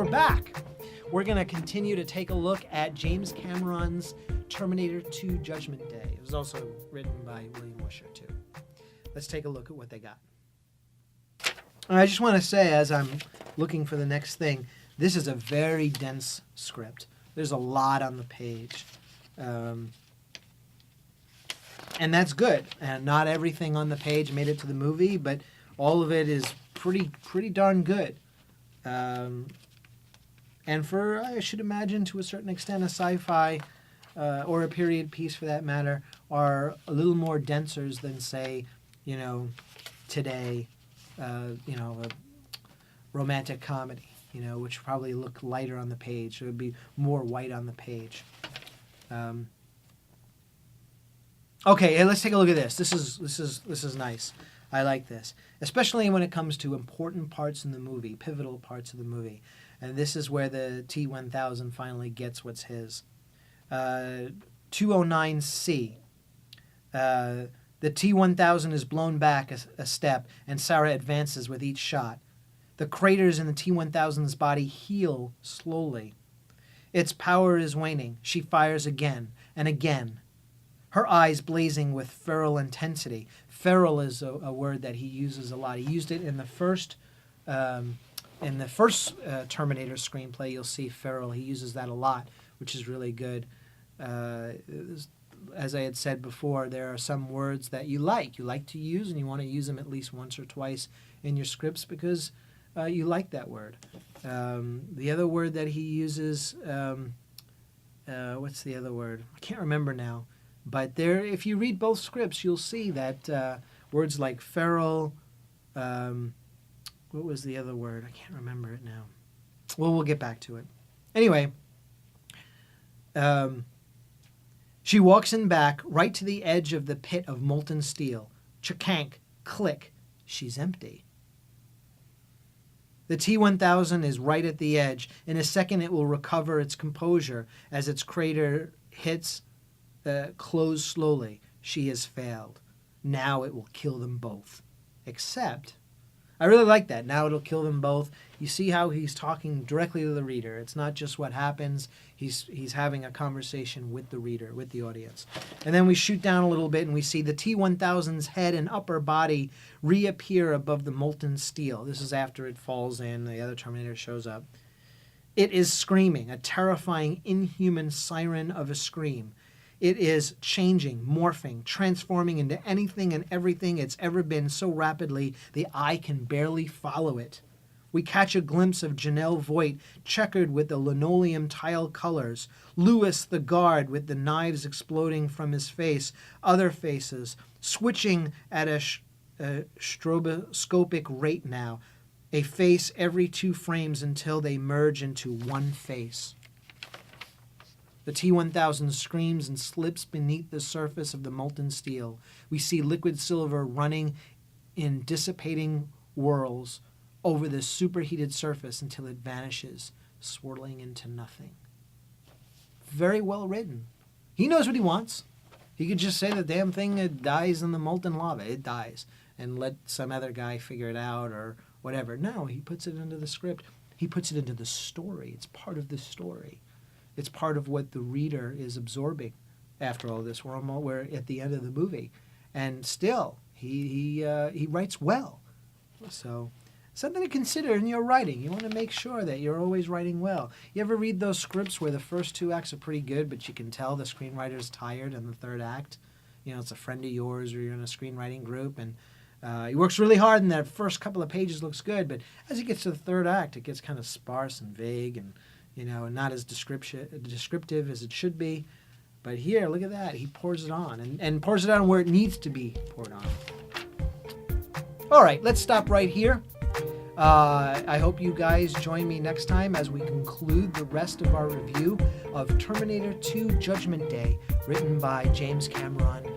we're back. We're going to continue to take a look at James Cameron's Terminator 2 Judgment Day. It was also written by William Wisher, too. Let's take a look at what they got. I just want to say, as I'm looking for the next thing, this is a very dense script. There's a lot on the page. And that's good. And not everything on the page made it to the movie, but all of it is pretty darn good. And for, I should imagine, to a certain extent, a sci-fi or a period piece for that matter are a little more denser than, say, today, a romantic comedy, which probably look lighter on the page. It would be more white on the page. Okay, let's take a look at this. This is nice. I like this, especially when it comes to important parts in the movie, pivotal parts of the movie. And this is where the T-1000 finally gets what's his. 209C. The T-1000 is blown back a step, and Sarah advances with each shot. The craters in the T-1000's body heal slowly. Its power is waning. She fires again and again, her eyes blazing with feral intensity. Feral is a word that he uses a lot. He used it in the first Terminator screenplay. You'll see feral. He uses that a lot, which is really good. As I had said before, there are some words that you like to use, and you want to use them at least once or twice in your scripts because you like that word. The other word that he uses, what's the other word? I can't remember now. But there, if you read both scripts, you'll see that words like feral, what was the other word? I can't remember it now. Well, we'll get back to it. Anyway, she walks in back, right to the edge of the pit of molten steel. Chakank, click, she's empty. The T-1000 is right at the edge. In a second, it will recover its composure as its crater hits close slowly. She has failed. Now it will kill them both. Except, I really like that. Now it'll kill them both. You see how he's talking directly to the reader. It's not just what happens. He's having a conversation with the reader, with the audience. And then we shoot down a little bit and we see the T-1000's head and upper body reappear above the molten steel. This is after it falls in. The other Terminator shows up. It is screaming, a terrifying, inhuman siren of a scream. It is changing, morphing, transforming into anything and everything it's ever been so rapidly the eye can barely follow it. We catch a glimpse of Janelle Voight checkered with the linoleum tile colors, Lewis the guard with the knives exploding from his face, other faces, switching at a stroboscopic rate now, a face every 2 frames until they merge into one face. The T-1000 screams and slips beneath the surface of the molten steel. We see liquid silver running in dissipating whirls over the superheated surface until it vanishes, swirling into nothing. Very well written. He knows what he wants. He could just say the damn thing dies in the molten lava. It dies. And let some other guy figure it out or whatever. No, he puts it into the script. He puts it into the story. It's part of the story. It's part of what the reader is absorbing after all this. We're at the end of the movie. And still, he writes well. So, something to consider in your writing. You want to make sure that you're always writing well. You ever read those scripts where the first 2 acts are pretty good, but you can tell the screenwriter's tired in the 3rd act? It's a friend of yours or you're in a screenwriting group, and he works really hard, and that first couple of pages looks good, but as he gets to the 3rd act, it gets kind of sparse and vague and not as descriptive as it should be. But here, look at that. He pours it on, and pours it on where it needs to be poured on. All right, let's stop right here. I hope you guys join me next time as we conclude the rest of our review of Terminator 2 Judgment Day, written by James Cameron